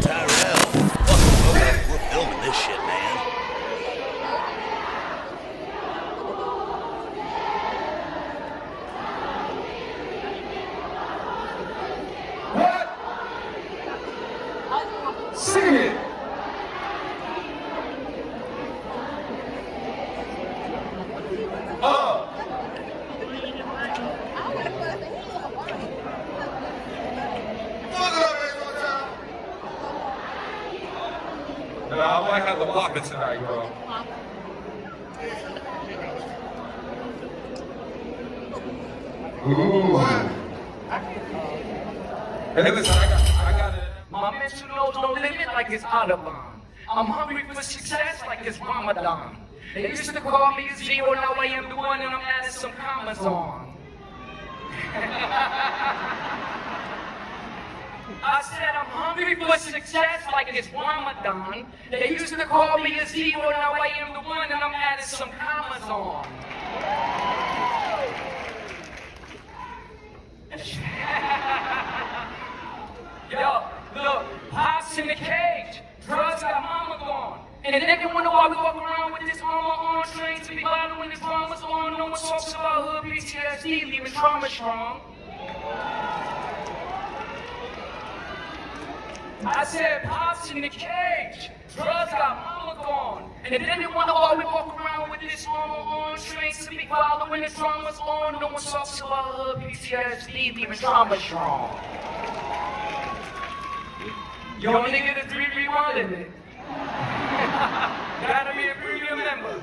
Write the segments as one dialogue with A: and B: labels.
A: Tyrell. Okay, we're filming this shit, man.
B: What? Sing it. I might have to block it tonight, bro. Ooh. Hey, listen, I got it.
C: My mental knows no limit like it's Audubon. I'm hungry for success like it's Ramadan. They used to call me a zero, now I am the one and I'm adding some commas on. I said I'm hungry for success like it's Ramadan. They used to call me a zero, now I am the one and I'm adding some commas on. Yo, look, Pops in the cage, drugs got mama gone. And then they wonder why we walk around with this armor on, trained to be violent when this drama's on. No one talks about hood PTSD, leaving trauma strong. I said, Pops in the cage, drugs got mama gone. And then they wonder why we walk around with this armor on, trained to be violent when this drama's on. No one talks about hood PTSD, leaving trauma strong. You only get a 3 rewind in it. Gotta be a premium member.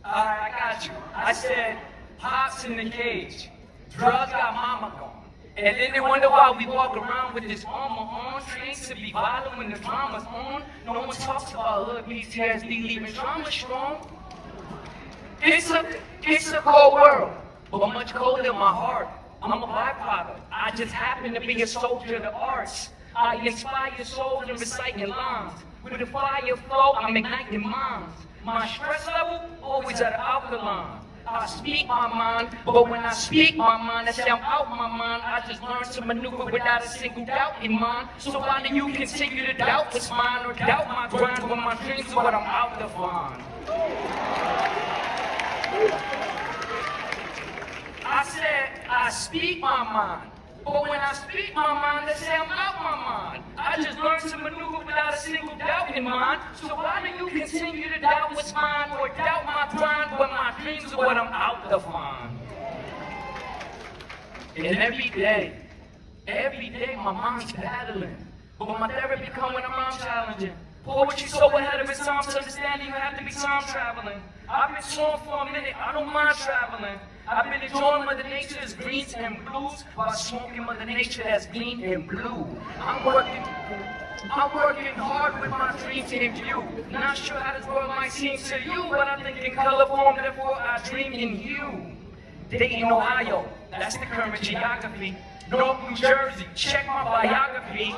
C: Alright, I got you. I said, Pops in the cage, drugs got mama gone. And then they wonder why we walk around with this armor on, trained to be violent when the drama's on. No one talks about hood PTSD, leaving trauma strong. It's a cold world, but much colder than my heart. I'm a byproduct. I just happen to be a soldier of the arts. I inspire souls in reciting lines. With a fire flow, I'm igniting minds. My stress level, always at an alkaline. I speak my mind, but when I speak my mind, I say I'm out my mind. I just learned to maneuver without a single doubt in mind. So why do you continue to doubt what's mine or doubt my grind when my dreams are what I'm out to find? I said, I speak my mind. But when I speak my mind, they say I'm out my mind. I just learned to maneuver without a single doubt in mind. So why do you continue to doubt what's mine or doubt my grind when my dreams are what I'm out to find? And every day my mind's battling. But my therapy come when I'm challenging. Poetry so ahead of its time, to understand you have to be time traveling. I've been torn for a minute, I don't mind traveling. I've been enjoying Mother Nature's greens and blues while smoking Mother Nature that's green and blue. I'm working hard with my dreams in view. Not sure how this world might seem to you, but I think in color form, therefore I dream in you. Dayton, Ohio, that's the current geography. North New Jersey, check my biography.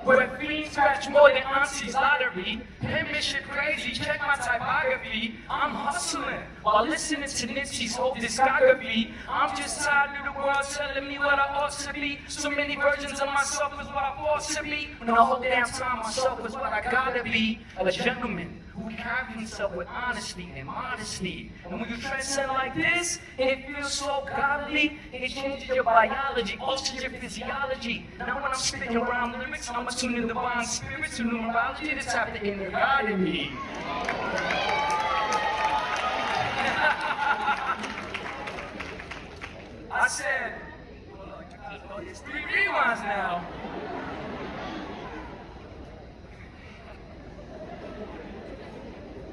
C: Where fiends scratch more than Auntie's lottery. Penmanship crazy, check my typography. I'm hustling while listening to Nipsey's whole discography. I'm just tired of the world telling me what I ought to be. So many versions of myself is what I ought to be. When the whole damn time myself is what I gotta be. A gentleman who carries himself with honesty and modesty. And when you transcend like this, it feels so godly. It changes your biology, alters your physiology. Now when I'm spitting around lyrics, I'm attuned to the divine spirit, to numerology, to tap the inner God in me. I said, it's 3 rewinds now.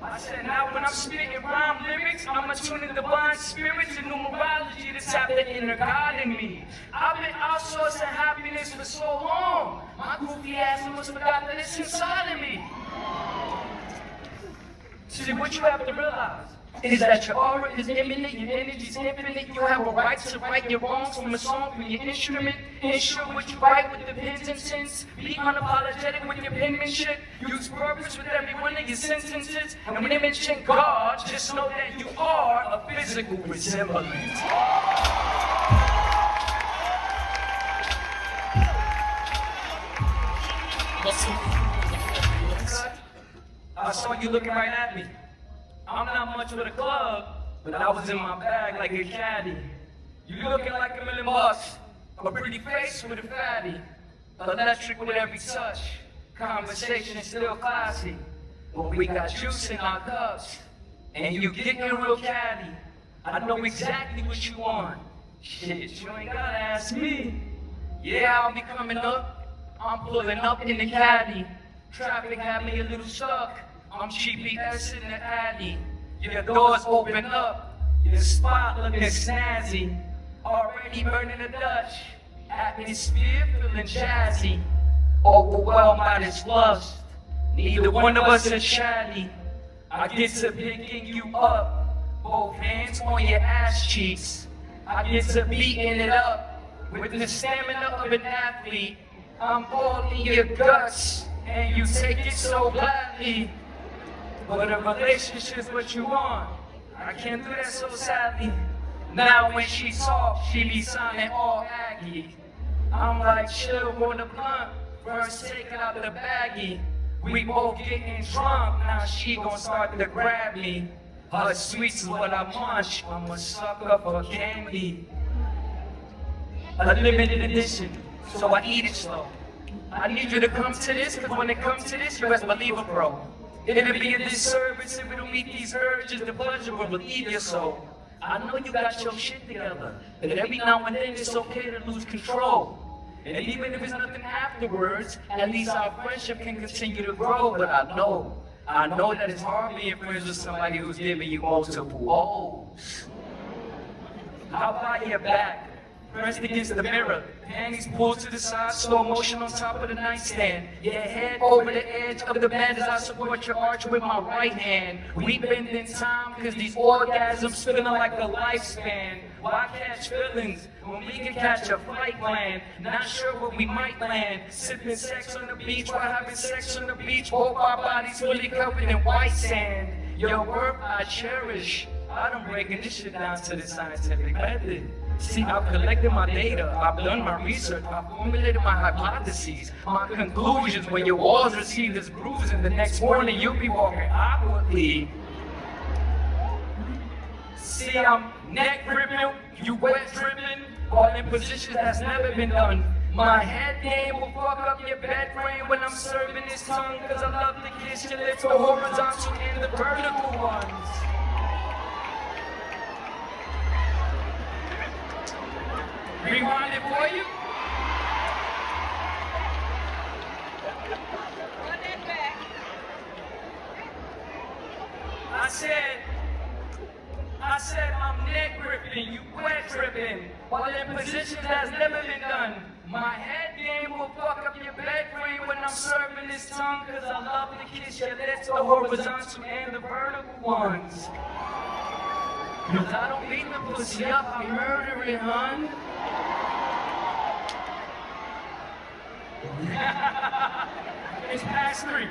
C: I said, now when I'm spitting rhyme lyrics, I'm attuned to the divine spirit, to numerology, to tap the inner God in me. I've been outsourcing happiness for so long. My goofy ass almost forgot that it's inside of me. See, what you have to realize is that your aura is imminent, your energy is infinite. You have a right to right your wrongs from a song, from your instrument. Ensure what you write with the pen's intent. Be unapologetic with your penmanship. Use purpose with every one of your sentences. And when they mention God, just know that you are a physical resemblance. you looking right at me. I'm not much with a club, but I was in my bag like a caddy. You looking like a million bucks, a pretty face with a fatty, electric with every touch. Conversation is still classy, but we got juice in our cups, and you getting real catty. I know exactly what you want. Shit, you ain't gotta ask me. Yeah, I'll be coming up. I'm pulling up in the caddy. Traffic had me a little stuck. I'm GPS in the alley. Your doors open up. Your spot looking snazzy. Already burning the Dutch. Atmosphere feeling jazzy. Overwhelmed by this lust. Neither one of us is chatty. I get to picking you up. Both hands on your ass cheeks. I get to beating it up. With the stamina of an athlete. I'm all in your guts. And you take it so gladly. But a relationship's what you want. I can't do that so sadly. Now when she talks, she be sounding all aggy. I'm like, chill on the blunt. First take it out the baggie. We both getting drunk. Now she gon' start to grab me. Her sweets is what I munch. I'm a sucker for candy. A limited edition, so I eat it slow. I need you to come to this, cause when it comes to this, you best believe it, bro. It'll be a disservice if we don't meet these urges, the pleasure will relieve your soul. I know you got your shit together, but every now and then it's okay to lose control. And even if it's nothing afterwards, at least our friendship can continue to grow. But I know that it's hard being friends with somebody who's giving you multiple O's. How about your back? Pressed against the mirror, panties pulled to the side, slow motion on top of the nightstand. Your head over the edge of the bed as I support your arch with my right hand. We bend in time cause these orgasms feeling like a lifespan. Why catch feelings when we can catch a flight plan? Not sure where we might land. Sipping sex on the beach while having sex on the beach. Both our bodies fully covered in white sand. Your worth I cherish. I'm breaking this shit down to the scientific method. See, I've collected my data, I've done my research, I've formulated my hypotheses, my conclusions. When your walls receive this bruising, the next morning you'll be walking awkwardly. See, I'm neck gripping, you wet dripping, all in positions that's never been done. My head game will fuck up your bed frame when I'm serving this tongue, cause I love to kiss your lips, the horizontal and the vertical ones. Rewind it for you.
D: Run that back.
C: I said I'm neck gripping, you wet dripping, while in positions that's never been done. My head game will fuck up your bed frame when I'm serving this tongue, cause I love to kiss your lips, the horizontal and the vertical ones. Cause I don't beat the pussy up, I murder it, hun. It's past 3.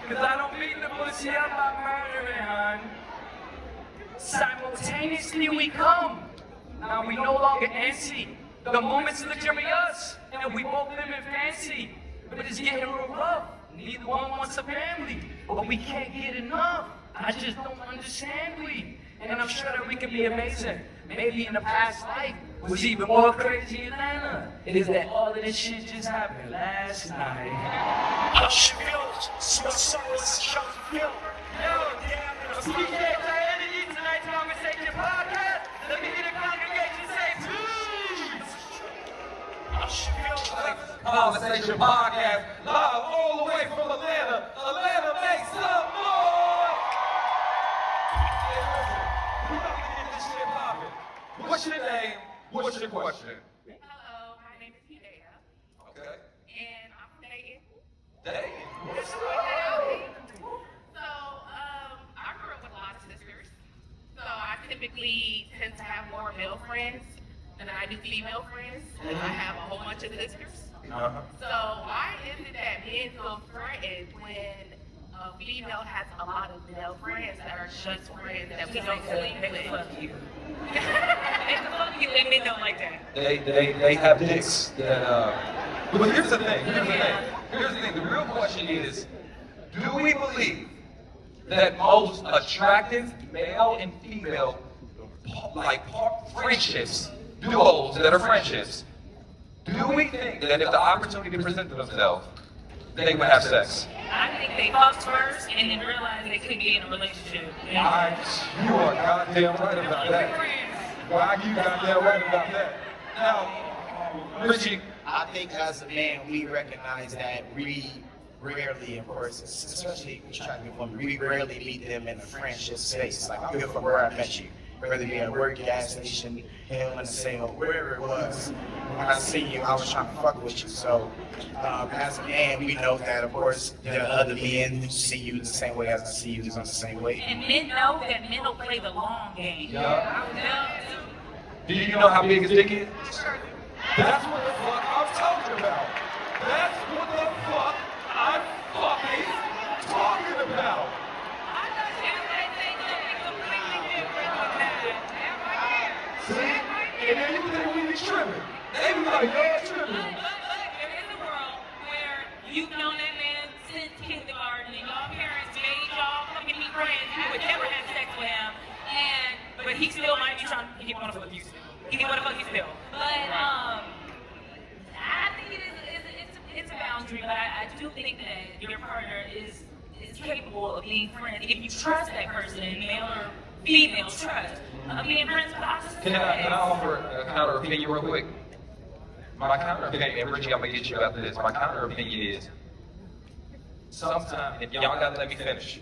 C: Cause I don't beat the pussy up, I murder it, hun. Simultaneously we come. Now we no longer antsy. The moment's luxurious, and we both live in fancy. But it's getting real rough. Neither one wants a family, but we can't get enough. I just don't understand we. And I'm sure that we can be amazing. Maybe in the past life was even more crazy in Atlanta. It is that all of this shit just happened last night.
A: Hush, feels, soulless, show feel.
C: Yo, damn, PJ Energy tonight's conversation podcast. Let me hear the congregation say please.
A: Hush, feels like
B: Conversation Podcast, live all the way from Atlanta. Atlanta, make some noise! Hey, listen, we about to get this shit poppin'. What's your name? What's your question?
D: Hello, my name is Hidea,
B: Okay.
D: and I'm from Dayton.
B: Dang.
D: So, I grew up with a lot of sisters. So I typically tend to have more male friends than I do female friends, because I have a whole bunch of sisters.
B: Uh-huh.
D: So why is it that men feel threatened when a female has a lot of male friends that are just friends that we don't sleep with?
C: Fuck you.
D: They can fuck you and men don't like that.
B: They have dicks that, but here's the thing. The real question is, Do we believe that most attractive male and female friendships, duos that are friendships, do we think that if the opportunity presented themselves, they would have sex?
C: I think they fucked first and then realized they couldn't be in a relationship.
B: You are goddamn right about that. Why you goddamn right about that? Now, Richie.
E: I think as a man, we recognize that we rarely, of course, especially attractive women, we rarely meet them in a friendship space. Like, I'm here from where I met you, whether it be at work, gas station, hell in the sale, wherever it was. When I see you, I was trying to fuck with you. So, as a man, we know that, of course, there are other men who see you the same way as I see you, the same way.
C: And men know that men will play the long game.
B: Yeah. Do you know how big his dick is? That's what the fuck I'm talking about. That's what the fuck I'm fucking talking about. See? And then you think we be tripping. They be like, you're tripping.
C: There is a world where you've known that man since kindergarten and y'all parents made y'all fucking be friends. You would never have sex with him. But he still might be trying to, he wanna fuck you still. He wanna fuck you still. But, I think it's a boundary, but I do think that your partner is capable of being friends. If you trust that person, male or female trust, being friends with opposites.
B: Can I offer a counter opinion real quick? My counter opinion, and Richie, I'm gonna get you about this. My counter opinion is, sometimes, and y'all gotta let me finish.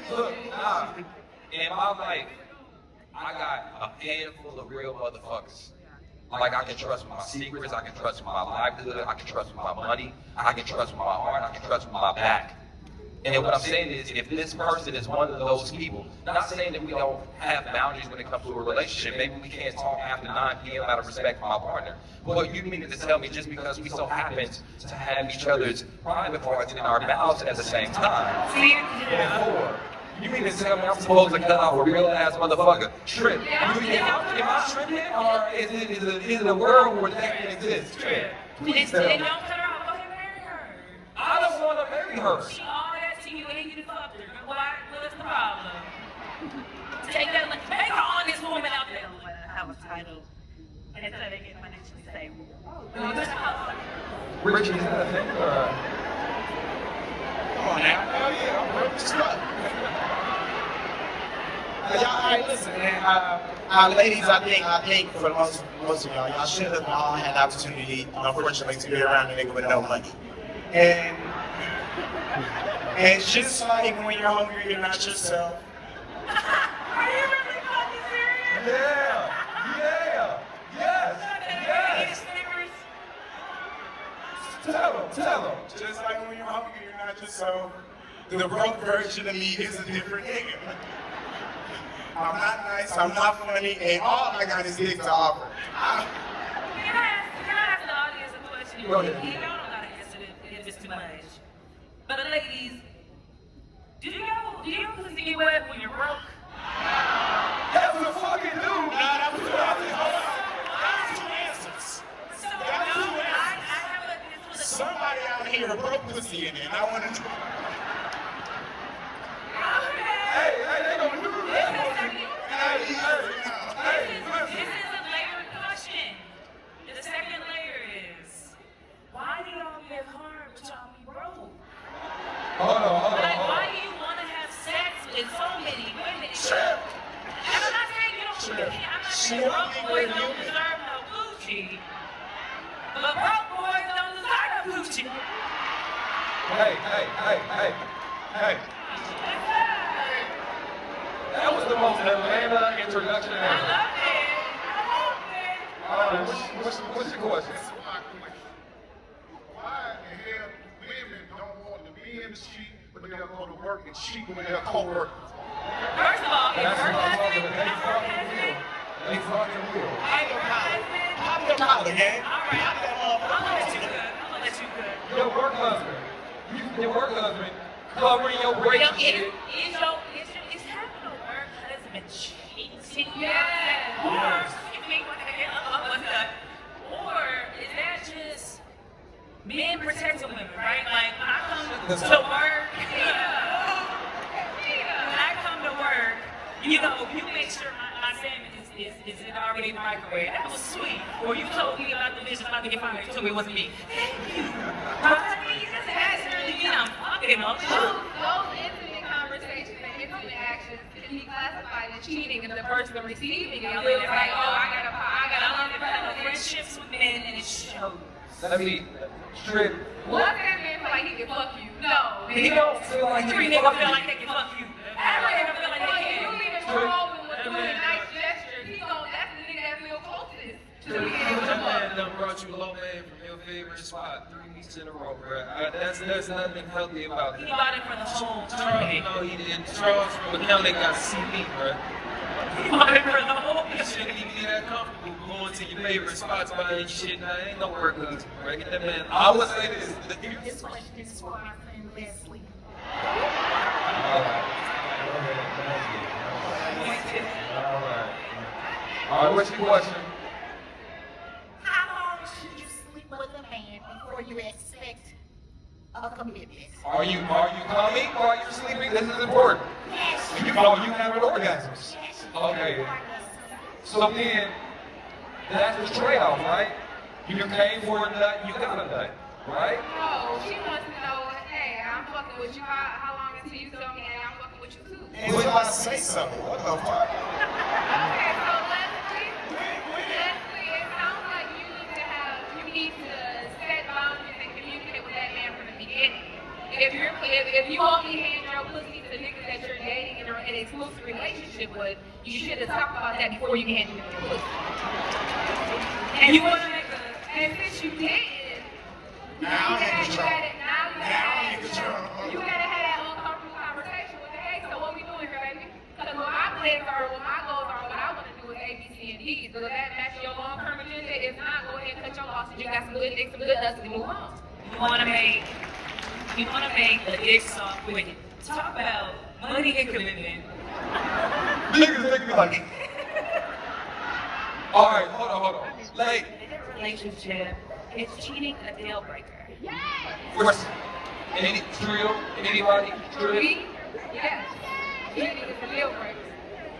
B: Look, in my life, I got a handful of real motherfuckers. Like, I can trust with my secrets, I can trust with my livelihood, I can trust with my money, I can trust with my heart, I can trust with my back. And what I'm saying is, if this person is one of those people, not saying that we don't have boundaries when it comes to a relationship, maybe we can't talk after 9 p.m. out of respect for my partner. But you mean to tell me just because we so happen to have each other's private parts in our mouths at the same time, before, you mean to tell me I'm supposed to cut off a real ass motherfucker? Trip. Am I tripping, or is it a world where that can exist? Trip. Please tell me.
C: Don't cut her off. Go ahead and marry her.
B: I don't want to marry her.
C: She all that to you and you fucked her. Why? What's the problem? Take that, make her honest woman out there.
F: Have a title instead of getting financially stable.
B: Richie, is that a thing?
E: Come on now. Hell yeah, I'm broke as fuck. Y'all, all right, listen, man. Ladies, I think for most of y'all should have all had the opportunity, unfortunately, to be around a nigga with no money. And just like when you're hungry, you're not yourself.
C: Are you really fucking serious?
B: Yeah, yes. Tell him.
E: Just like when you're hungry, you're not yourself. The broke version of me is a different nigga. I'm not nice, I'm not funny, and all I got is dick to offer.
C: Can I ask the audience a question?
B: Go ahead.
C: And y'all don't gotta answer it if it's too much. But ladies, do you pussy get wet when you're broke?
B: That's what fucking do.
E: That was two answers.
C: So, I have a
E: Somebody out here broke pussy in it, and I want to know.
B: Hey, they gonna do that.
C: This is a layered question. The second layer is, why do y'all get hard but y'all be broke?
B: Hold on.
C: Like, why do you want to have sex with so many women? And I'm not saying you don't. I'm not saying broke boys don't deserve no Gucci, but broke boys don't deserve no Gucci.
B: Hey. That was the most Atlanta introduction
C: I
B: ever.
C: love it.
B: What's your question?
G: Why the hell women don't want to be in the street, but they'll go to work and cheat with their co-workers?
C: First of all, if
B: That's
C: her
B: what I'm talking
C: husband,
B: about. They fucking will.
E: Pop your collar, man.
C: all right, I'm gonna let you cook.
B: Your work husband. Your work husband covering your break and shit.
C: Is having a work husband cheating? Yes. Or is that just men protect the women, right? Like when I come to work, when I come to work, you know, you make sure my salmon is it already in the microwave. That was sweet. Or you told me about the bitch about to get fired. You told me it wasn't me. Thank you. I mean, that's really me. I'm fucking up.
D: Those intimate conversations and intimate actions can be classified as cheating if the person receiving it feels like, oh, I gotta
C: develop friendships with men and it shows.
B: Let me strip.
D: What if that man feel like he can fuck you? No.
B: He don't feel like
C: Three
B: he
C: niggas
B: can
C: feel
B: fuck
C: like they can fuck you. Every nigga feel like they
D: You
C: can.
D: even troll with doing nice gestures. That's the nigga that feel closest to being able to
B: That man
D: fuck.
B: done brought you low man from your favorite spot 3 weeks in a row, bro. There's nothing healthy about
C: He
B: that.
C: bought it for the whole
B: Charles,
C: tournament.
B: no, he didn't. Charles from McKinley got CB, bro.
C: He bought it for the whole
B: You shouldn't even be that comfortable going to your favorite spots buying shit. Now, ain't no work hooks, bro. Get that man. I would say this.
C: This question is for my friend Leslie.
B: All right, what's your question?
F: How long should you sleep with a man before you expect a commitment?
B: Are you coming while you're sleeping? This is important.
F: Yes.
B: You having orgasms.
F: Yes.
B: Okay. So then, that's the trade-off, right? You came for a nut, you got a nut, right?
D: No, she wants to know, hey, I'm fucking with you. How long until you tell me, hey, I'm fucking with you too?
E: And you about to say something. What the fuck?
D: Okay, so Leslie, it sounds like you need to set boundaries and communicate with that man from the beginning. If you only hand your pussy to niggas that you're dating and are in an exclusive relationship with, you should have talked about that before you can hand them your pussy. And you want to make and since you didn't,
E: Now I'm in control.
D: you gotta have that uncomfortable conversation with the hey, so what we doing here, baby? Because what my plans are, what my goals are, what I want to do is A, B, C, and D. Does that match your long-term agenda? If not, go ahead and cut your losses. You got some good dicks, some good nuts, and move on.
C: You want to make the dick soft with it. Talk about money and commitment.
B: Niggas make me like. All right, hold on. Like,
C: In a relationship, is cheating a deal breaker?
B: what's anybody?
D: Me? Yes. Cheating is a deal breaker.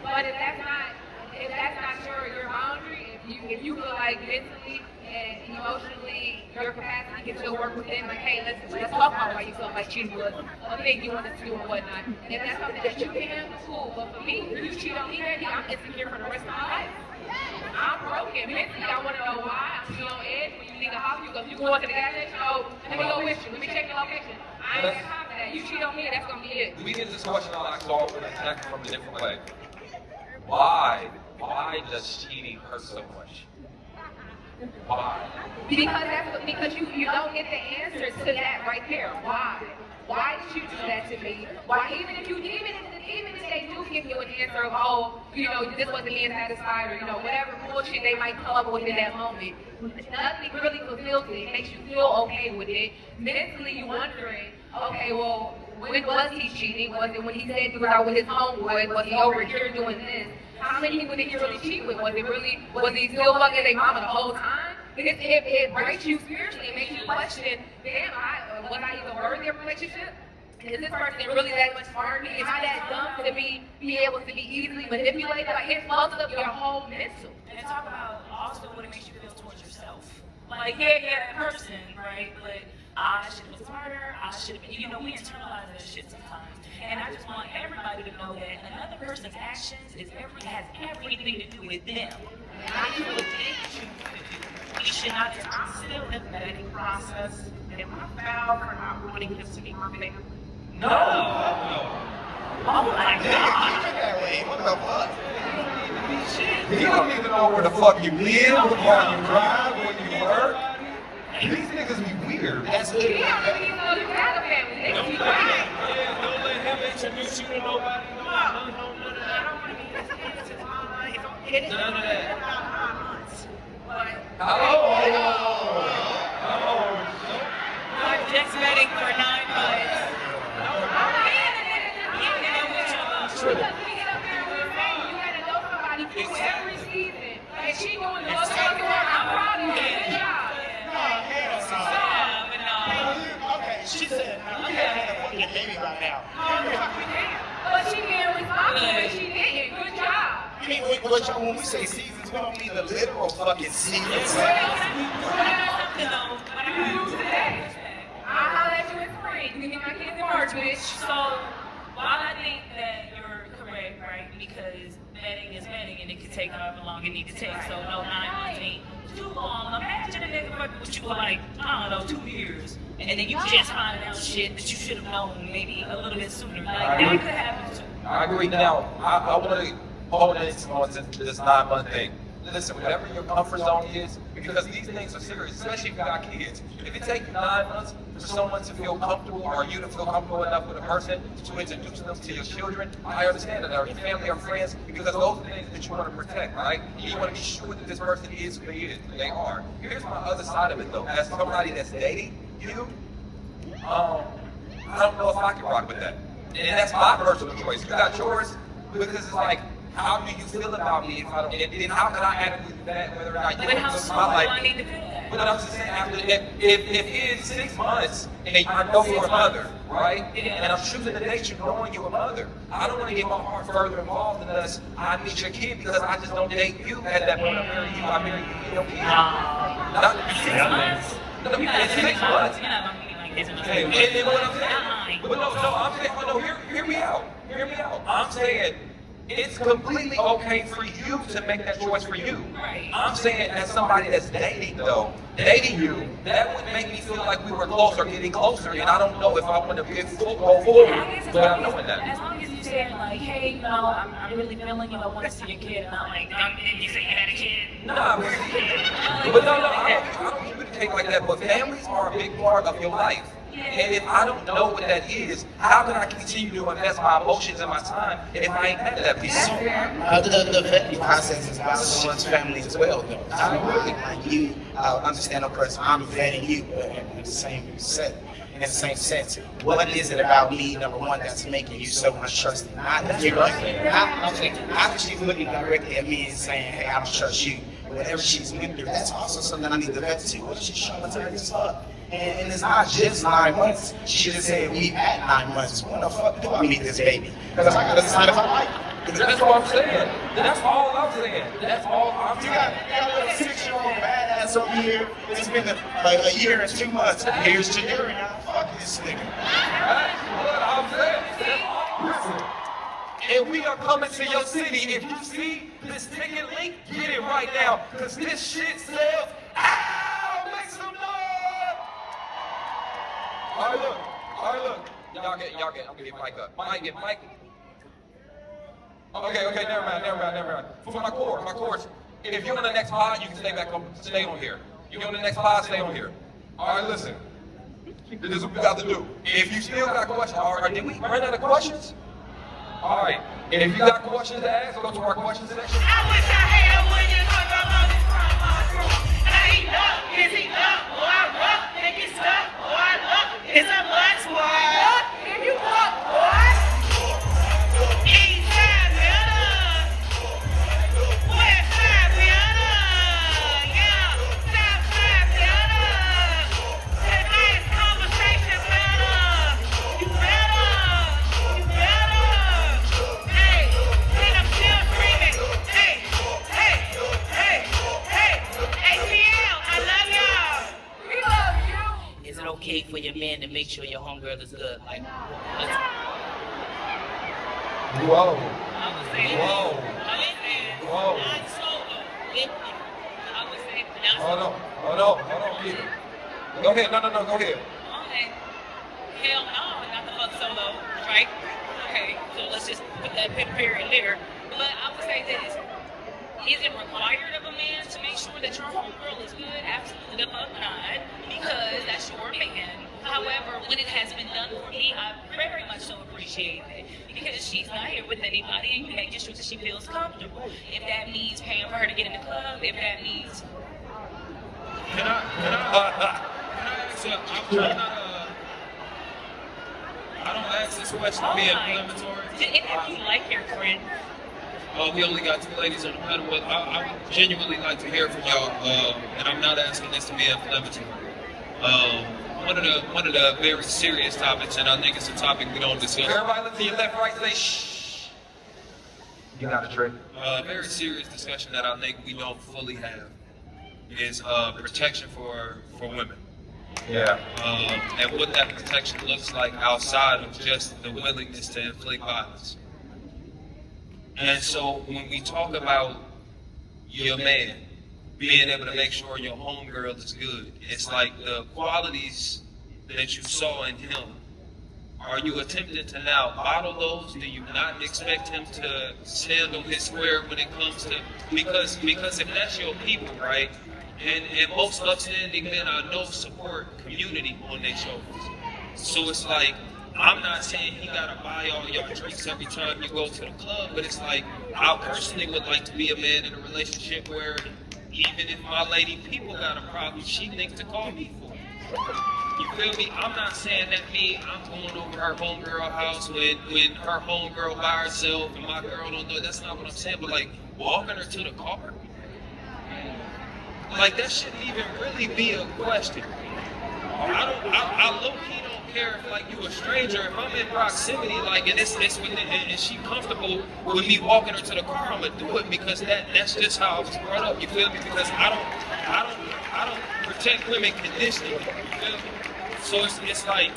D: But if that's not your boundary, if you feel like mentally and emotionally your capacity can still work within, like, hey, let's talk about why you feel like cheating was a thing you wanted to do and whatnot. And if that's something that you can handle, cool. But for me, if you cheat on me, baby, I'm insecure for the rest of my life. I'm broken. Mentally, I want to know why. I'm still on edge when you leave the house. You go to the gas station. Oh, let me go with you. Let me check your location. I ain't got time for that. You cheat on me, that's gonna be it.
B: We get this question a lot, so I'm going to attack it from a different way. Why does cheating hurt so much? Why?
D: Because you don't get the answer to that right there. Why? Why did you do that to me? Why even if they do give you an answer of, oh, this wasn't being satisfied, or whatever bullshit they might come up with in that moment, nothing really fulfills it. It makes you feel okay with it. Mentally, you wondering, okay, well, when was he cheating? Was it when he said he was out with his homeboys? Was he over here doing this? How many people did he really cheat with? Was he still fucking their mama the whole time? It breaks you spiritually. It makes you question, damn, was I even worthy of a relationship? Is this person really that much smarter than me? Am I that dumb to be able to be easily manipulated? Like, it fucks up your whole mental.
C: And talk about also what it makes you feel towards yourself. Like, yeah, that person, right? But I should have been smarter. I should have been, we internalize that shit sometimes. And I just want everybody to know that another person's actions has everything to do with them. Not what they choose to do. We should not.
F: I'm still in the vetting process. Am I foul for not wanting him to be my family?
C: No. Oh my God.
E: That way. What the fuck?
B: You don't even know where the fuck you live, where you drive, where you work. These niggas be weird.
E: That's
D: You
E: literally
D: don't even know you got a family. They keep lying.
B: Don't let him introduce you to nobody.
F: I don't want to be his mama. If I'm kidding,
B: None of that.
F: about 9 months. But
C: I'm just vetting for 9 months.
D: Because we get up there and we're saying you gotta know somebody through every season. And she doing the most I'm proud of you. Good job.
C: Yeah, but no,
E: She said, "You can't have a fucking baby right now."
D: But she being responsible. She did. Good job.
E: I mean, when we say seasons, we don't mean the literal fucking seasons.
D: What do you do today? I'll holler at you in spring. You can get my kids in March, bitch.
C: So, while I think that you're correct, right, because vetting is vetting and it can take however long it needs to take, so no 9 months ain't too long. Imagine a nigga fucking with you for like, I don't know, 2 years, and then you just find out shit that you should have known maybe a little bit sooner. Like, that could happen too.
B: I agree. Now, I want to hold on to this 9-month thing. Listen, whatever your comfort zone is, because these things are serious, especially if you got kids. If it takes 9 months for someone to feel comfortable or you to feel comfortable enough with a person to introduce them to your children, I understand that, or your family or friends, because those are the things that you want to protect, right? You want to be sure that this person is who they are. Here's my other side of it, though. As somebody that's dating you, I don't know if I can rock with that. And that's my personal choice. You got yours, because it's like, how do you feel about me if I don't? And then how can I adequately do that, whether or not you live my life? But I'm just saying, after if it's 6 months and I know you're a mother, right? And I'm choosing to date you knowing you're a mother, I don't want to get my heart further involved unless I meet your kid, because I just don't date you at that point. I marry you, I marry you, you don't care. 6 months? No, it's 6 months. And then what I'm saying, but no, I'm saying, no, hear me out. Hear me out. I'm saying, it's completely okay for you to make that choice for you. I'm saying, as somebody that's dating you, that would make me feel like we were closer, getting closer, and I don't know if I want to go forward without knowing that.
C: As long as you say, like, hey, you know, I'm really feeling you, I want to see your kid, and I'm like, did you say you had a kid?
B: Nah, but no, I don't keep it take like that, but families are a big part of your life. And if I don't know what that is, how can I continue to invest my emotions and my time if I ain't had that piece?
E: The vetting process is about someone's family as well, though. Like you understand, of course, I'm vetting you, but in the same sense, what is it about me, number one, that's making you so much trusting? Not that she's looking directly at me and saying, hey, I don't trust you. Whatever she's been through, that's also something I need to vet too. What if she's traumatized as fuck? And it's not just 9 months. She just said we've had 9 months. When the fuck do I meet this baby? Because I gotta decide if I like it.
B: That's what I'm saying. That's all I'm saying. That's all I'm saying.
E: You got a little 6-year-old badass over here. It's been a year and 2 months. Here's to you. Now fuck this nigga.
B: That's what I'm saying. Listen. And we are coming to your city. If you see this ticket link, get it right now. Because this shit sells. Ow! Make some noise! All right, look. Y'all get, I'm gonna get Mike up. Mike. Okay, never mind. For my course, if you're on the next pod, you can stay on here. You're on the next pod, stay on here. All right, listen. This is what we got to do. If you still got questions, or did we run out of questions? All right. If you got questions to ask, go to our questions section.
F: I wish I had when you talk about this front mushroom. I eat up, is he up, or I rock, think it's stuck, or I look, it's a must, boy. Look, if you look, boy. East side better. West side better. Yeah, south side better. Tonight's conversation better. You better. Hey, I'm still screaming. Hey. ATL, I love y'all.
D: We love you.
C: Is it okay for your man to make sure your homegirl is good? Like,
B: Whoa.
C: I would say,
B: Whoa. Whoa.
C: not solo. I would say, not
B: Hold on, Peter. Go ahead, no, go ahead.
C: Okay. Hell no, not the fuck solo, right? Okay, so let's just put that period there. But I would say this. Is it required of a man to make sure that your homegirl is good? Absolutely the fuck not, because that's your man. However, when it has been done for me, I very much so appreciate it, because she's not here with anybody, and you making sure that she feels comfortable. If that means paying for her to get in the club, if that means...
H: Can I ask I don't ask this question to be inflammatory.
C: If you like your friend...
H: We only got 2 ladies on the panel, but I would genuinely like to hear from y'all, and I'm not asking this to be inflammatory. one of the very serious topics, and I think it's a topic we don't discuss.
B: Everybody look to your left, right, say shh. You got a trick.
H: A very serious discussion that I think we don't fully have is protection for women.
B: Yeah.
H: And what that protection looks like outside of just the willingness to inflict violence. And so when we talk about your man being able to make sure your homegirl is good, it's like the qualities that you saw in him. Are you attempting to now bottle those? Do you not expect him to stand on his square when it comes to, because if that's your people, right? And most upstanding men I know support community on their shoulders. So it's like, I'm not saying he gotta buy all your drinks every time you go to the club, but it's like, I personally would like to be a man in a relationship where even if my lady people got a problem, she thinks to call me for it. You feel me? I'm not saying that I'm going over her homegirl house when her homegirl by herself and my girl don't know. That's not what I'm saying. But like walking her to the car, like that shouldn't even really be a question. I low key don't care if like you a stranger. If I'm in proximity, like and it's within, and she comfortable with me walking her to the car, I'ma do it because that's just how I was brought up. You feel me? Because I don't protect women conditionally. You feel me? So it's like,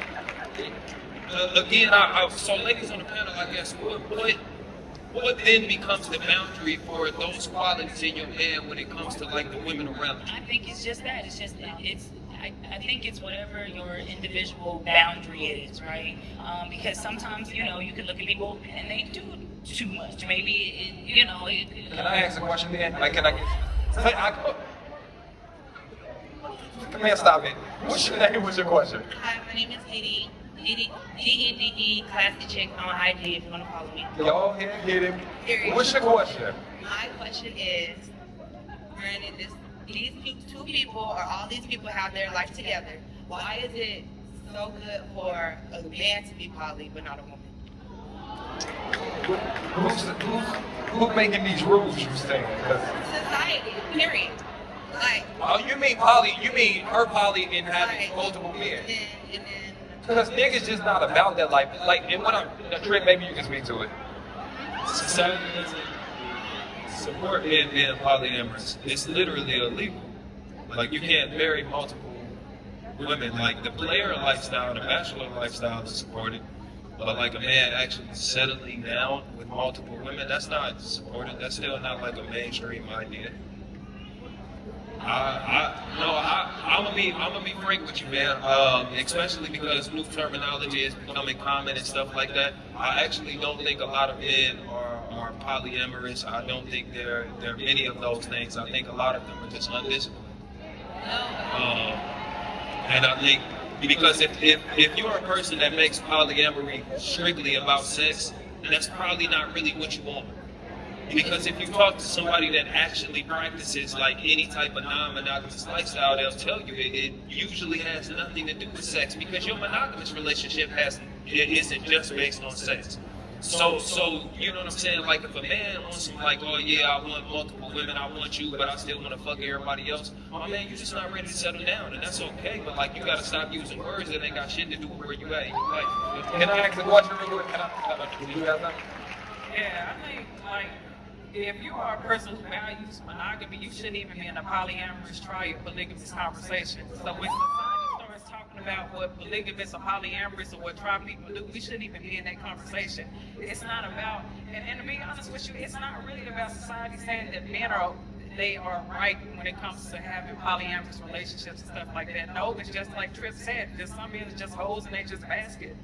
H: again, so ladies on the panel, I guess, what then becomes the boundary for those qualities in your man when it comes to like the women around you?
F: I think it's just that. I think it's whatever your individual boundary is, right? Because sometimes, you can look at people and they do too much. Maybe,
B: Can I ask a question, man? Like, can I? Man, stop it. What's your name? What's your question?
F: Hi, my name is Dee Dee, classy chick on IG if you want to follow me.
B: Go ahead, get him. What's your question?
I: My question is, granted, two people or all these people have their life together. Why is it so good for a man to be poly but not a woman?
B: Who's making these rules? You saying?
I: Society, period. Like.
B: Oh, you mean poly? You mean her poly in having multiple men?
I: And then.
B: Because niggas just not about that life. Like, and when Trent, maybe you can speak to it.
H: Society doesn't support men being polyamorous. It's literally illegal. Like you can't marry multiple women. Like the player lifestyle, the bachelor lifestyle is supported. But like a man actually settling down with multiple women, that's not supported. That's still not like a mainstream idea. I'm gonna be frank with you, man. Especially because new terminology is becoming common and stuff like that. I actually don't think a lot of men are polyamorous. I don't think there are many of those things. I think a lot of them are just undisciplined. And I think because if you're a person that makes polyamory strictly about sex, that's probably not really what you want. Because if you talk to somebody that actually practices like any type of non-monogamous lifestyle, they'll tell you it usually has nothing to do with sex because your monogamous relationship isn't just based on sex. So you know what I'm saying? Like if a man wants some like, oh yeah, I want multiple women, I want you, but I still want to fuck everybody else. Oh man, you're just not ready to settle down, and that's okay. But like you gotta stop using words that ain't got shit to do with where you at in your life.
B: Can I ask a question real quick? Can you have something?
J: Yeah, I think like if you are a person who values monogamy, you shouldn't even be in a polyamorous, polygamous conversation. So when society starts talking about what polygamous or polyamorous or what tri people do, we shouldn't even be in that conversation. It's not about, and to be honest with you, it's not really about society saying that men are right when it comes to having polyamorous relationships and stuff like that. No, it's just like Tripp said, just some men are just hoes and they just basket.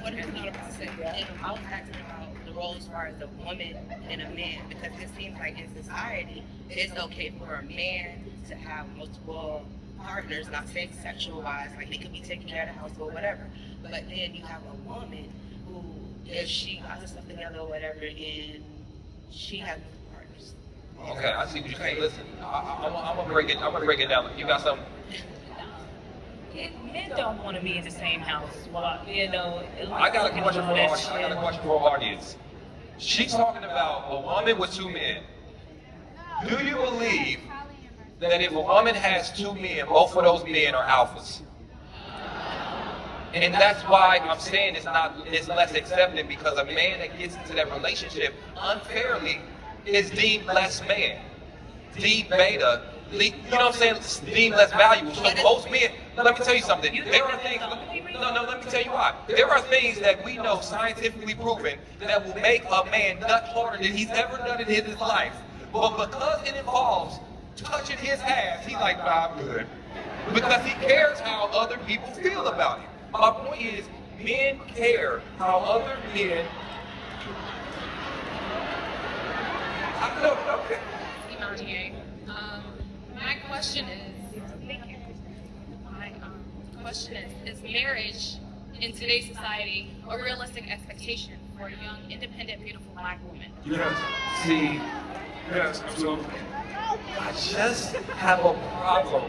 I: What if it's not about sex? I was asking about the role as far as a woman and a man, because it seems like in society, it's okay for a man to have multiple partners, not saying sexual wise, like they could be taking care of the household, whatever. But then you have a woman who, if she got her stuff together or whatever, and she has multiple partners.
B: Okay, I see what you're saying. Listen, I'm gonna break it down. You got something?
F: Men don't want to be in the same house. Well,
B: I got a question for our audience. She's talking about a woman with two men. Do you believe that if a woman has two men, both of those men are alphas? And that's why I'm saying it's less accepted, because a man that gets into that relationship unfairly is deemed less man, deemed beta, you know what I'm saying, deemed less valuable. So most men, let me tell you something, there are things, no, let me tell you why. There are things that we know scientifically proven that will make a man nut harder than he's ever done in his life. But because it involves touching his ass, he's like, nah, I'm good. Because he cares how other people feel about him. My point is, men care how other men. I don't know.
K: Imani, my question is marriage in today's society a realistic expectation for a young, independent, beautiful black woman?
G: Yes.
B: See,
G: Yes, absolutely.
B: I just have a problem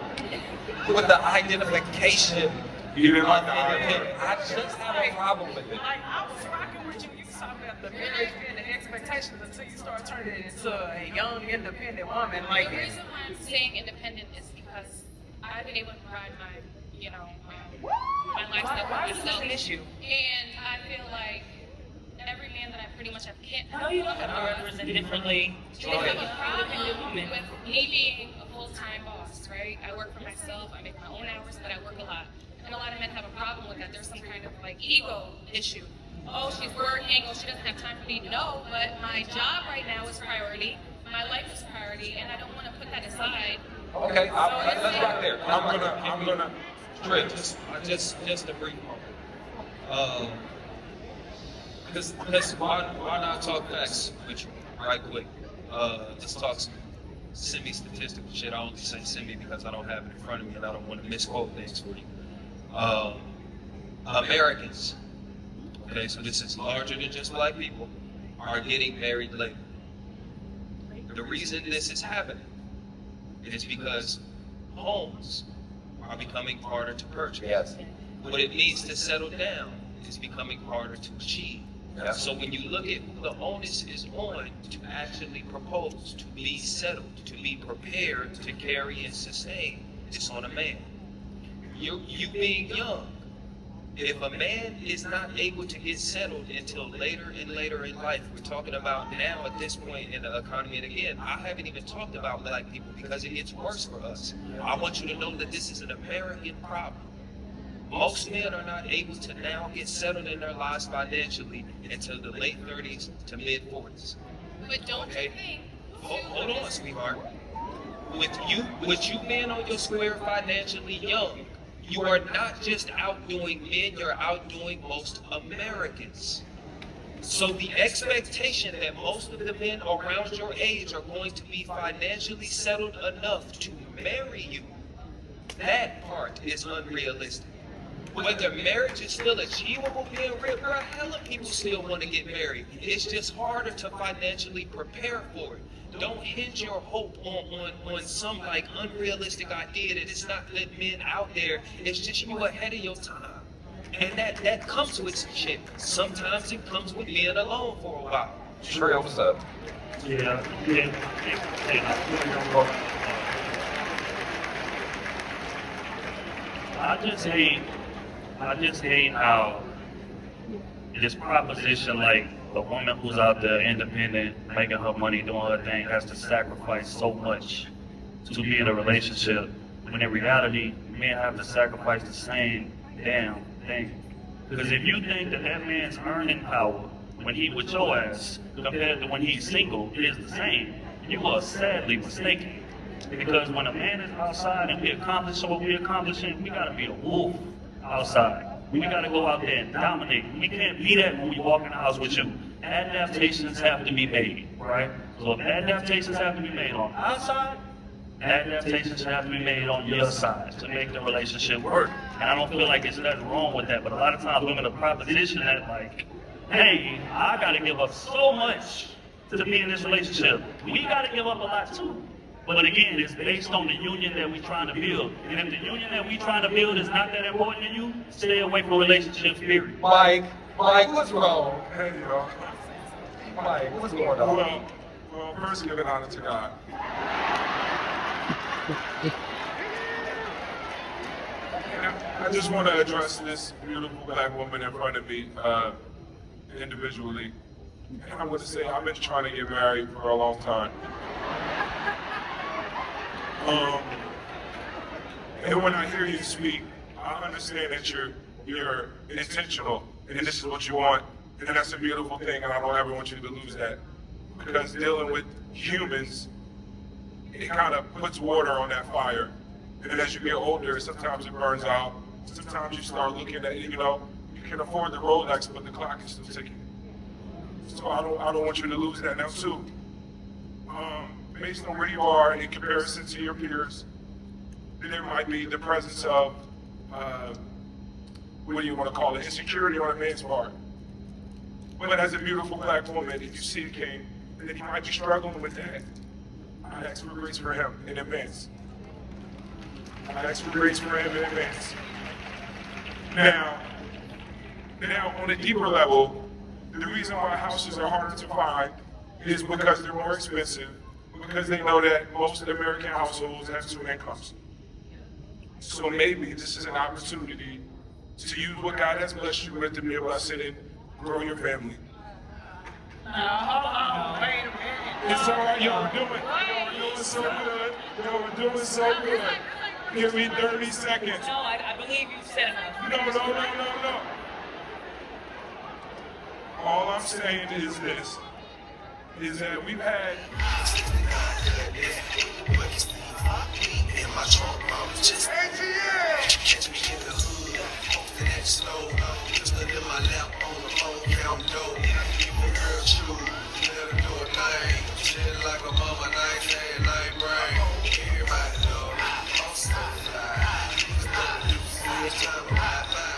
B: with the identification.
G: You didn't like the
B: I just have a problem with it.
J: Like, I was rocking with you. You was talking about the marriage being the expectations until you start turning it into a young, independent woman. Like,
K: The reason why I'm saying independent is because I've been able to provide my, my lifestyle for
J: why is this
K: myself.
J: an issue?
K: And I feel like every man that I pretty much have
C: How you look at others differently?
K: They have a problem with me being a full-time boss, right? I work for myself, I make my own hours, but I work a lot. And a lot of men have a problem with that. There's some kind of like ego issue. Oh, she's working, oh, she doesn't have time for me. No, but my job right now is priority, my life is priority, and I don't want to put that aside.
B: Okay, that's right there.
G: I'm gonna.
B: Straight.
H: Just a brief moment. Because why not talk facts with you right quick? Let's talk some semi-statistical shit. I only say semi because I don't have it in front of me and I don't want to misquote things for you. Americans, okay, so this is larger than just black people, are getting married later. The reason this is happening is because homes are becoming harder to purchase.
B: Yes.
H: What it means to settle down is becoming harder to achieve.
B: Yeah.
H: So when you look at who the onus is on to actually propose, to be settled, to be prepared to carry and sustain, it's on a man. You being young, if a man is not able to get settled until later and later in life, we're talking about now at this point in the economy, and again, I haven't even talked about black people because it gets worse for us. I want you to know that this is an American problem. Most men are not able to now get settled in their lives financially until the late 30s to mid 40s.
K: But don't
H: Okay.
K: you think?
H: Hold on, sweetheart. With you being on your square financially young, you are not just outdoing men, you're outdoing most Americans. So the expectation that most of the men around your age are going to be financially settled enough to marry you, that part is unrealistic. Whether marriage is still achievable being real, bro, hella people still want to get married. It's just harder to financially prepare for it. Don't hinge your hope on some like unrealistic idea that it's not good men out there. It's just you ahead of your time. And that comes with some shit. Sometimes it comes with being alone for a while.
B: Trey, what's up?
L: I just hate how this proposition, like the woman who's out there independent, making her money, doing her thing, has to sacrifice so much to be in a relationship. When in reality, men have to sacrifice the same damn thing. Because if you think that man's earning power when he with your ass compared to when he's single is the same, you are sadly mistaken. Because when a man is outside and we accomplish what we're accomplishing, we gotta be a wolf outside. We gotta go out there and dominate. We can't be that when we walk in the house with you. Adaptations have to be made, right? So if adaptations have to be made on our side, adaptations have to be made on your side to make the relationship work. And I don't feel like there's nothing wrong with that, but a lot of times women are proposition that like, hey, I gotta give up so much to be in this relationship. We gotta give up a lot too. But again, it's based on the union that we're trying to build. And if the union that we're trying to build is not that important to you, stay away from relationships, period.
B: Mike, what's wrong?
G: Hey, y'all.
B: Mike, what's going on?
G: Well, first give it honor to God. I just want to address this beautiful black woman in front of me individually. And I want to say I've been trying to get married for a long time. And when I hear you speak, I understand that you're intentional and this is what you want. And that's a beautiful thing, and I don't ever want you to lose that. Because dealing with humans, it kind of puts water on that fire. And as you get older, sometimes it burns out. Sometimes you start looking at, you can afford the Rolex, but the clock is still ticking. So I don't want you to lose that now too. Based on where you are in comparison to your peers, there might be the presence of, what do you want to call it, insecurity on a man's part. But as a beautiful black woman, if you see a king, then he might be struggling with that. I ask for grace for him in advance. I ask for grace for him in advance. Now, on a deeper level, the reason why houses are harder to find is because they're more expensive, because they know that most American households have two incomes. So maybe this is an opportunity to use what God has blessed you with to be able to sit and grow your family.
J: Hold on, wait a minute.
G: It's all right, y'all are doing so good. Y'all are doing so good. Give me 30 seconds.
J: No, I believe you said enough.
G: No. All I'm saying is this, is that we've had...
A: Catch me in the hood, posted that slow. Just in my lap on the phone, count dough. Keep the girl true, let her do a thing. Shit like a mama, nice head, night brain. Everybody know, I'm so fly. It's time to ride by.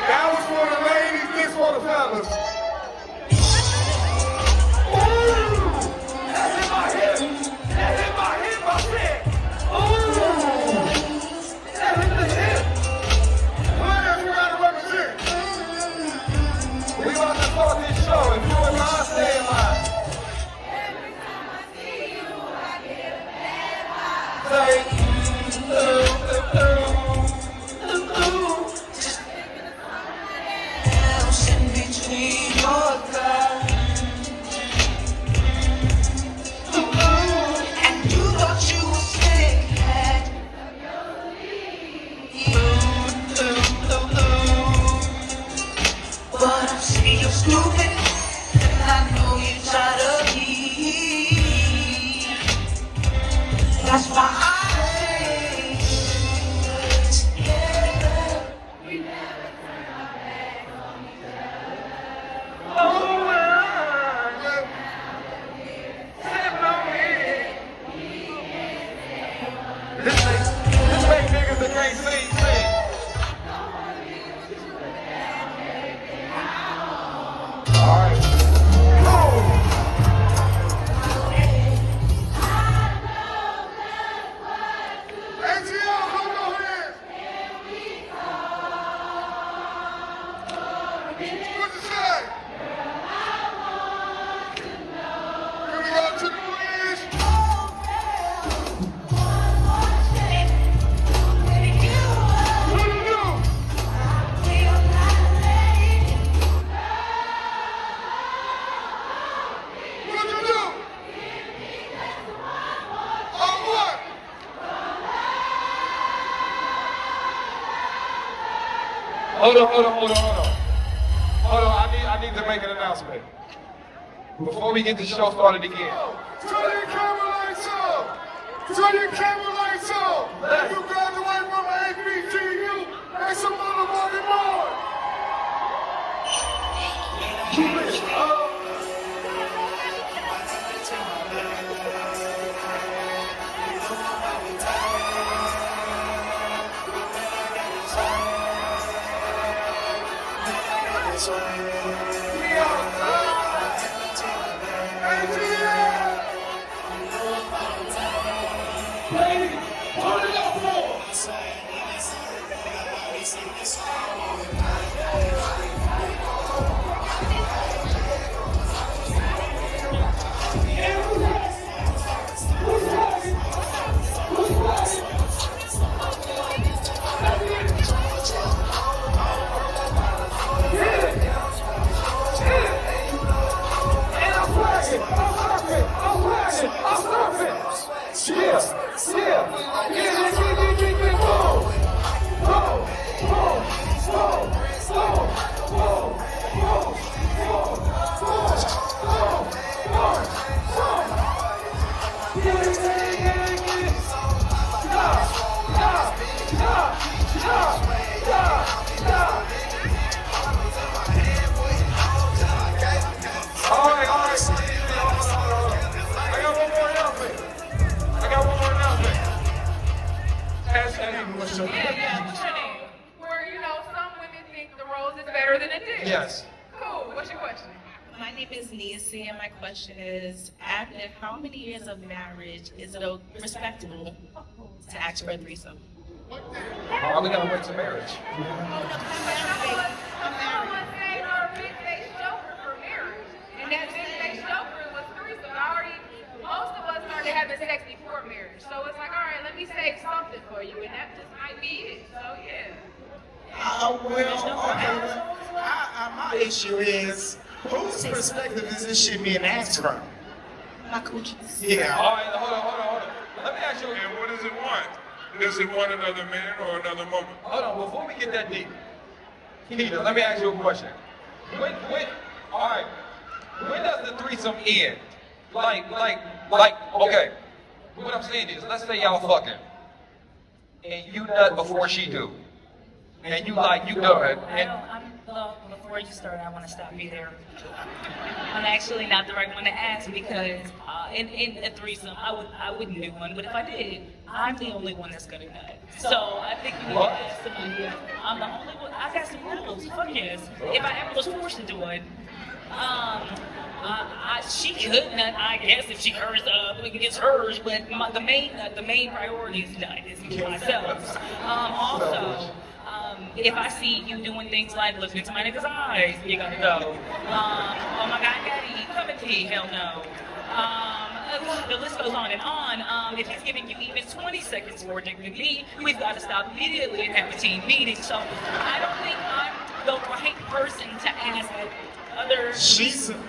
B: That was for the ladies, this for the fellas.
F: That's why I
B: This make niggas that can't sing. All right. ATL, come on here. What you say? Gonna go to the Wiz. What you do? What you do? On what? Hold on. I need to make an announcement. Before we get the show started again. Turn your camera lights up! Turn your camera lights up! If you graduate from HBCU, make some motherfucking more! Keep it up! We outside! ATL! Ladies, turn it up for us! what's your
D: Where, you know, some women think the rose is better than a dick.
B: Yes.
D: Cool. What's your question?
I: My name is Nisi, and my question is, after how many years of marriage is it respectable to ask for a threesome?
B: Why we gotta wait to marriage?
D: Someone said our big-face joker for marriage. And that big-face joker was threesome. Most of us started having sex before marriage. So it's like, all right, let me save something for you. And that just might be it. So, yeah.
E: My issue is, whose perspective is this shit being asked from?
I: My coochies.
E: Yeah.
B: All right, hold on. Let me ask you.
G: And what does it want? Does it want another man or another woman?
B: Hold on, before we get that deep, Keita, let me ask you a question. When does the threesome end? Like, okay. What I'm saying is, let's say y'all fucking, and you nut before she do, and you done,
C: Well, before you start, I want to stop you there. I'm actually not the right one to ask because in a threesome, I wouldn't do one, but if I did, I'm the only one that's gonna nut. So I think you need to ask somebody else. I'm the only one. I got some rules. Fuck yes. If I ever was forced to do it, she could nut, I guess, if she hers against hers. But the main priority is nut. Is myself. Also. If I see you doing things like looking into my nigga's eyes, you gotta go. Oh my God, daddy, come and pee, hell no. The list goes on and on. If he's giving you even 20 seconds more dick than me, we've got to stop immediately and have a team meeting. So I don't think I'm the right person to ask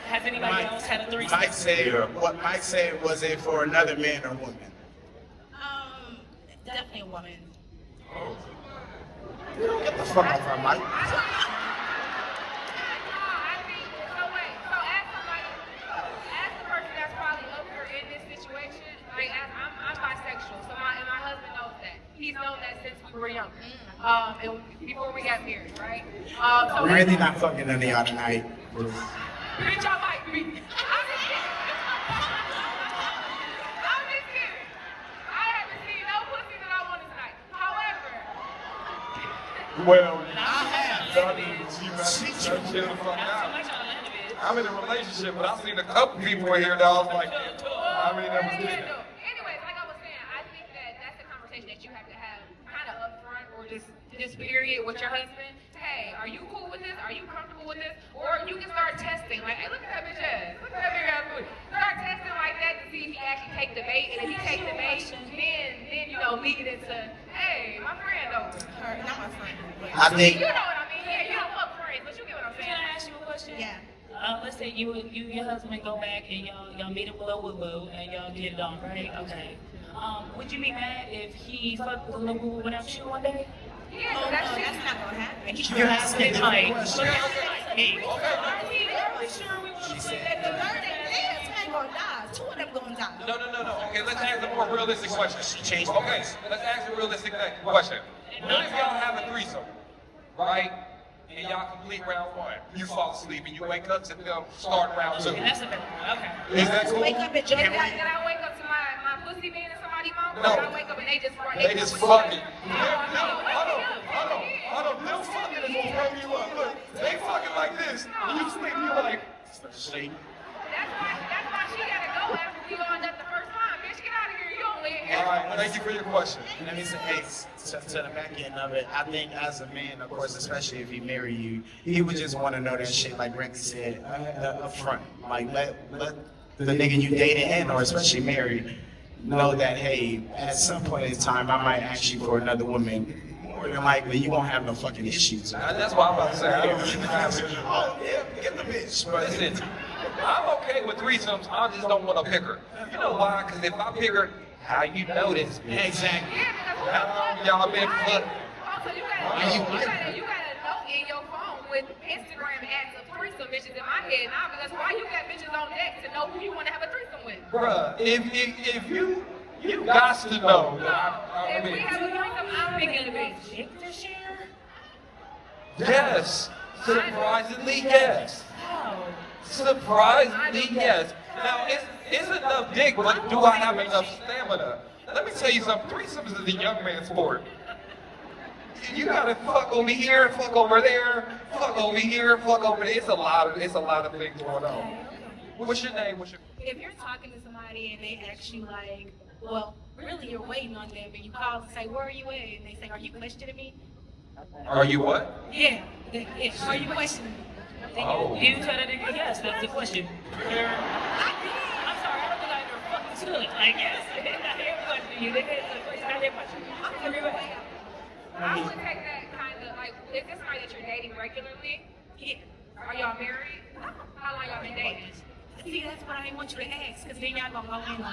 C: has anybody else had a threesome?
E: Mike said, was it for another man or woman?
I: Definitely a woman.
E: Get the fuck off our mic.
D: So ask the person that's probably up here in this situation. Like, I'm bisexual, so my husband knows that. He's known that since we were young, and before we got married, right? So
E: Randy not fucking none of y'all tonight.
D: Bitch, I like me. I'm just kidding. I haven't seen no pussy that I want tonight. However,
B: well,
G: I have.
B: chill the fuck out. I'm in a relationship, but I've seen a couple people in here that I was like, I mean, that was good.
D: anyways, like I was saying, I think that's a conversation that you have to have kind of upfront or just period with your husband. Hey, are you cool with this? Are you comfortable with this? Or you can start testing. Like, hey, look at that bitch ass. Look at that big ass booty. Start testing like that to see if he actually take the bait. And if he take the bait, then you know, lead it into, hey, my friend over.
I: Not my friend.
E: I think.
D: You know what I mean? Yeah, you don't fuck friends, but you get what I'm saying.
C: Can I ask you a question?
I: Yeah.
C: Let's say you your husband go back and y'all meet at Willow Woo Woo and y'all get it on, right? Okay. Would you be mad if he fucked with Willow Woo Woo without you one day?
D: Yeah,
I: Oh, no,
D: that's
I: that's not gonna happen.
E: You're asking
C: It might.
E: question.
C: Me.
I: Are we sure we want to say that the third dance ain't gonna die? Two of them gonna die.
B: No. Okay, let's ask a more realistic question. Okay, let's ask a realistic question. What if y'all have a threesome, right? And y'all complete round one. You fall asleep and you wake up to start round two.
C: And that's a better one. Okay.
B: Is that cool?
I: Wake up and
D: Did
I: jump
D: I wake up to my pussy being in somebody's mouth?
B: No.
D: Or did I wake up and they just
B: They just fucking. Hold on. Them fucking is gonna throw you up. Look, they fucking like this, and you sleep, you like, sleep.
D: That's why she gotta go after we on that the first time. Bitch, get out of here. You don't live here.
B: All right, thank you for your question.
E: Let me say, hey, to the back end of it, I think as a man, of course, especially if he marry you, he would just want to know that shit, like Randy said, up front. Like, let the nigga you dating and or especially married know that, hey, at some point in time, I might ask you for another woman. More than likely, you won't have no fucking issues.
B: That's what I'm about to say. I don't even have it.
E: Oh, yeah, get the bitch. But
B: Listen, I'm okay with threesomes. I just don't want to pick her. You know why? Because if I pick her, how you know this bitch?
E: Exactly.
D: Yeah, because
B: How long y'all been fucking?
D: Also, you got a note in your phone with Instagram ads of threesome bitches in my head now, because why you got bitches on deck to know who you want to have a threesome with?
B: Bruh, if you got to know.
D: If we have a threesome, I'm picking the bitch.
C: This year?
B: Yes. Surprisingly, yes. Surprisingly, yes. Now, it's enough dick, but do I have enough stamina? Let me tell you something. Threesomes is a young man's sport. You gotta fuck over here, fuck over there, fuck over here, fuck over there. It's a lot of things going on. What's your name?
K: If you're talking to somebody and they ask you like, well, really you're waiting on them, and you call and say, where are you at? And they say, are you questioning me?
B: Are you what?
K: Yeah. Are you questioning me?
B: Oh.
C: You tell that nigga yes, that's the question. I'm sorry, I don't think I ever fucking stood. I guess. I hear questioning you. Nigga, it's a question. I didn't question you.
D: I would take that kind of like, is this somebody that you're dating regularly?
K: Yeah.
D: Are y'all married? How long y'all been dating?
K: See, that's what I didn't want you to ask, because then y'all gonna go in on me.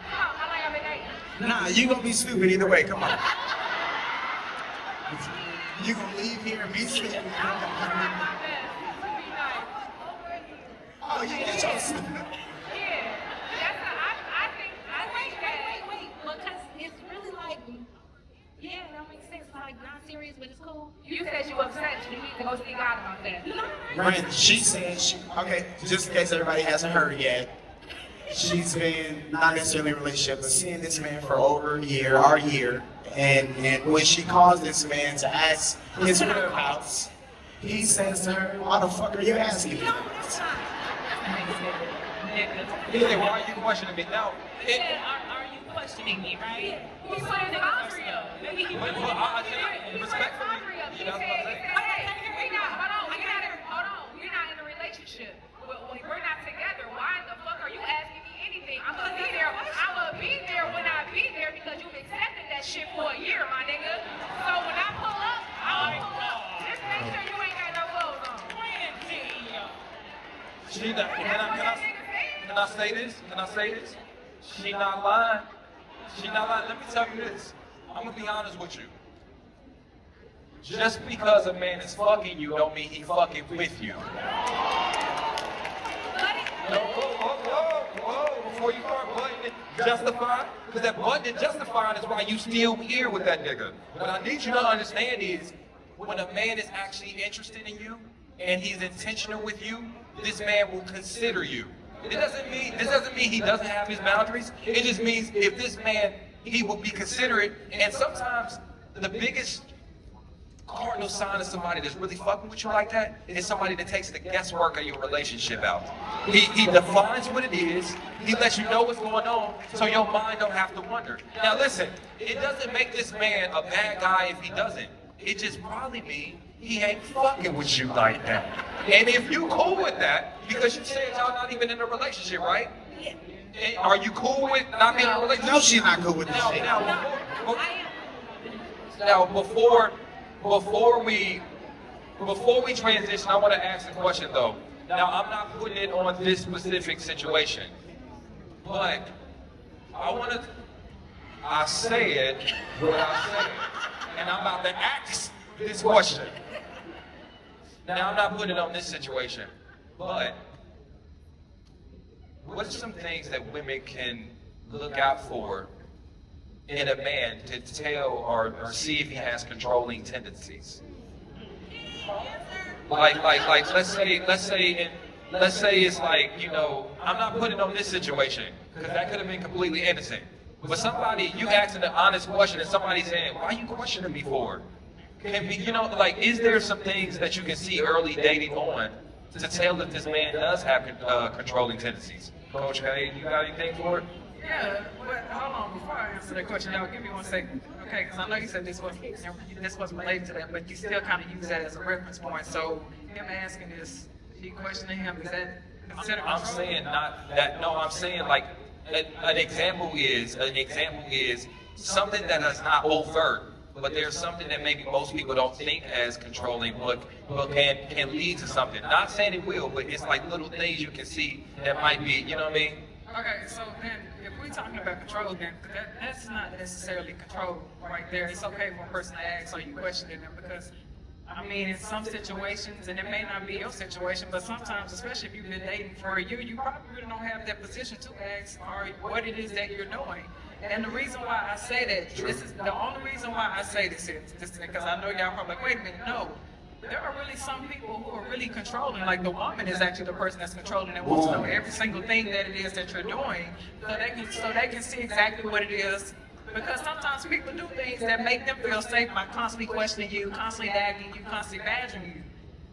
D: How long y'all been dating?
E: Nah, you gonna be stupid either way. Come on. You gonna leave here and be stupid. Oh, you get your stupid.
D: Yeah. I think that.
K: Wait. Because it's really like, yeah, that makes sense. Like, not serious, but it's cool.
D: You said you upset. You need to go see God about that.
E: Brandon, she said, okay, just in case everybody hasn't heard yet, she's been not necessarily in a relationship, but seeing this man for over a year, our year, and when she calls this man to ask his whereabouts, he says to her, why the fuck are you asking me?
B: He said, why are you questioning me? Now,
C: Are you questioning me, right?
D: He's putting the boundary up.
C: Maybe he
B: but I tell you, respectfully,
D: He
B: you know what I'm saying?
D: said, hey, we're not in a relationship. We're not together. Why the fuck are you asking me anything? I'm gonna be there when I be there because you've accepted that shit for a year, my nigga. So when I pull up, I'll pull up. Just make sure you ain't got no clothes on.
B: She not, can I say this? Can I say this? She not lying. She not lying. Let me tell you this. I'm gonna be honest with you. Just because a man is fucking you don't mean he fucking with you. No, whoa, before you start butting it, justify, because that button and justifying is why you still here with that nigga. What I need you to understand is, when a man is actually interested in you, and he's intentional with you, this man will consider you. This doesn't mean he doesn't have his boundaries. It just means if this man, he will be considerate, and sometimes the biggest cardinal sign of somebody that's really fucking with you like that is somebody that takes the guesswork of your relationship out. He defines what it is, he lets you know what's going on, so your mind don't have to wonder. Now listen, it doesn't make this man a bad guy if he doesn't. It just probably means he ain't fucking with you like that. And if you cool with that, because you said y'all not even in a relationship, right?
K: Yeah.
B: Are you cool with not being in a relationship?
E: No, she's not cool with this shit.
B: Now, before we transition, I want to ask a question though. Now, I'm not putting it on this specific situation, but I said what I said, and I'm about to ask this question. Now, I'm not putting it on this situation, but what are some things that women can look out for in a man to tell or see if he has controlling tendencies? Like let's say it's like, you know, I'm not putting on this situation because that could have been completely innocent. But somebody, you asking an honest question and somebody saying, why are you questioning me for? Can be, you know, like, is there some things that you can see early dating on to tell if this man does have controlling tendencies? Coach K, you got anything for it?
J: Yeah, but hold on, before I answer that question, y'all give me 1 second. Okay, because I know you said this wasn't related to that, but you still kind of use that as a reference point. So him asking this, she questioning him, is that considered
B: I'm
J: control?
B: saying not that, no, I'm saying like, an example is something that is not overt, but there's something that maybe most people don't think as controlling, but can lead to something. Not saying it will, but it's like little things you can see that might be, you know what I mean?
J: Okay, so then if we're talking about control, then that's not necessarily control right there. It's okay for a person to ask, are you questioning them? Because, I mean, in some situations, and it may not be your situation, but sometimes, especially if you've been dating for a year, you probably really don't have that position to ask or what it is that you're doing. And the reason why I say that, this is the only reason why I say this is because I know y'all probably like, wait a minute, no. There are really some people who are really controlling, like the woman is actually the person that's controlling and wants to know every single thing that it is that you're doing, so they can see exactly what it is Because sometimes people do things that make them feel safe by constantly questioning you, constantly nagging you, constantly badgering you.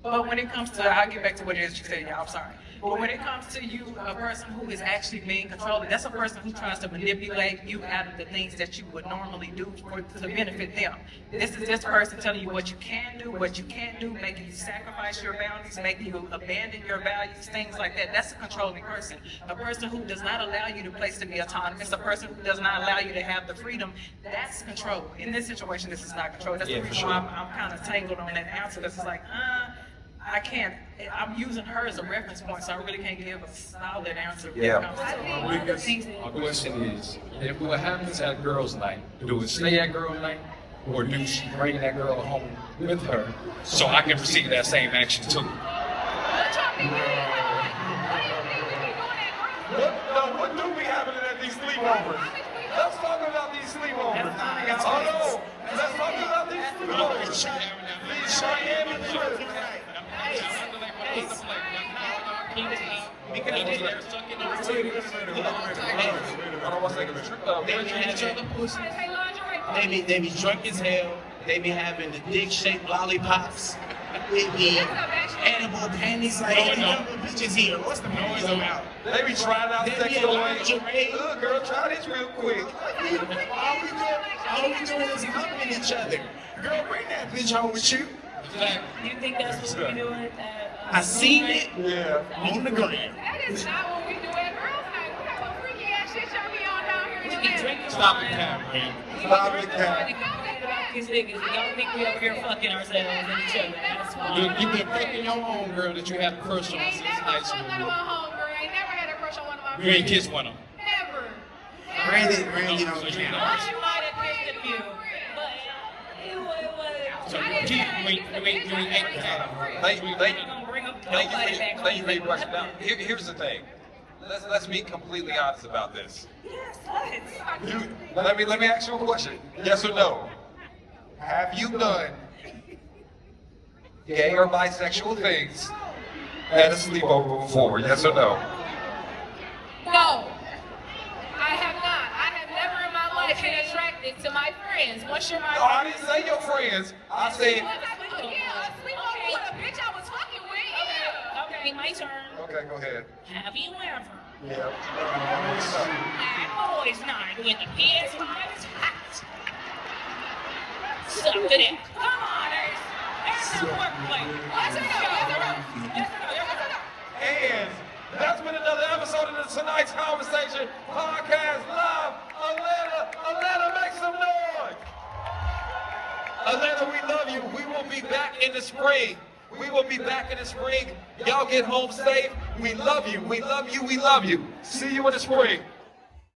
J: But when it comes to, I'll get back to what it is you said, y'all, I'm sorry. But when it comes to you, a person who is actually being controlled, that's a person who tries to manipulate you out of the things that you would normally do to benefit them. This is this person telling you what you can do, what you can't do, making you sacrifice your boundaries, making you abandon your values, things like that. That's a controlling person. A person who does not allow you the place to be autonomous, a person who does not allow you to have the freedom, that's control. In this situation, this is not control. That's the reason why I'm kind of tangled on that answer. Because it's like, I can't, I'm using her as a reference point, so I really can't give a solid answer.
B: Yeah.
M: My question is, if what happens at girls' night, do it stay at girls' night, or do she bring that girl home with her so I can receive that same action too?
B: What do be happening at these sleepovers? Let's talk about these sleepovers. Oh no, let's talk about these sleepovers. These Miami trips.
E: They be drunk as hell. They be having the dick-shaped lollipops. They be animal panties like bitches here. What's the noise about?
B: They be trying out sexual ways. Look, girl, try this real quick.
E: All we doing is humping each other. Girl, bring that bitch home with you.
C: You think that's what we're doing?
E: I seen it on the ground.
D: That is not what we do at girls' night. We have a freaky ass shit y'all be on down here in Atlanta.
B: Stop the camera. Stop the camera.
C: These niggas, y'all think we over here fucking ourselves and each other. That's why.
M: You been fucking your own girl that you had a crush on
D: Ain't
M: since
D: never
M: high
D: fucked one of
M: school.
D: my homegirls. Ain't never had a crush on one of my friends.
M: You ain't kissed one of them.
D: Never.
E: Randy don't count.
C: She might have kissed a few, but it was.
M: So you ain't
B: Thank you for your question. Now, here's the thing. Let's be completely honest about this. Let me ask you a question. Yes or no? Have you done gay or bisexual things at a sleepover before? Yes or no?
D: No. I have not. I have never in my life been attracted to my friends. Once you're my
B: No, I didn't say your friends. I said.
D: Yeah, a sleepover with a bitch I was fucking with. Yeah.
C: Okay, my turn.
B: Okay, go ahead.
C: Have you ever?
B: Yeah.
C: Boys night with the PS5 is hot. Suck it in. Come on, there's no workplace.
D: Yes or no? Yes or no? Yes or no? Yes or no?
B: And that's been another episode of tonight's Conversation Podcast Live. Atlanta, make some noise. Atlanta, we love you. We will be back in the spring. Y'all get home safe. We love you. We love you. We love you. See you in the spring.